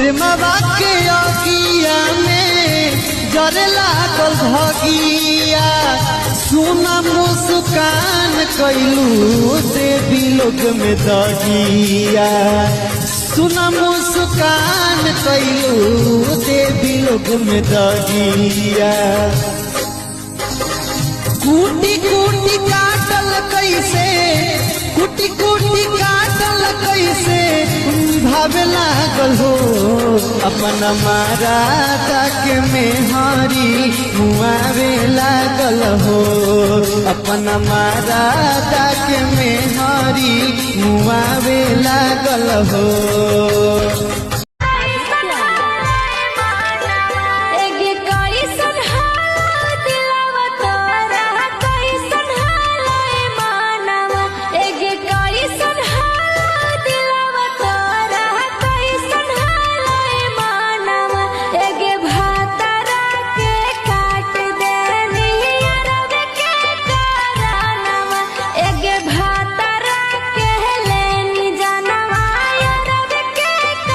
प्रेमवा के अगिया में जरे लागल भगिया सुना मुस्कान कैलू देवी लोग में दगिया सुना मुस्कान कैलू देवी लोग में दगिया कूटी कूटी काटल कैसे कूटी कूटी काटल कैसे भावे लागल हो अपन मारा के मेहरी मुआवे लागल हो अपन मारा के मेहरी मुआवे लागल हो।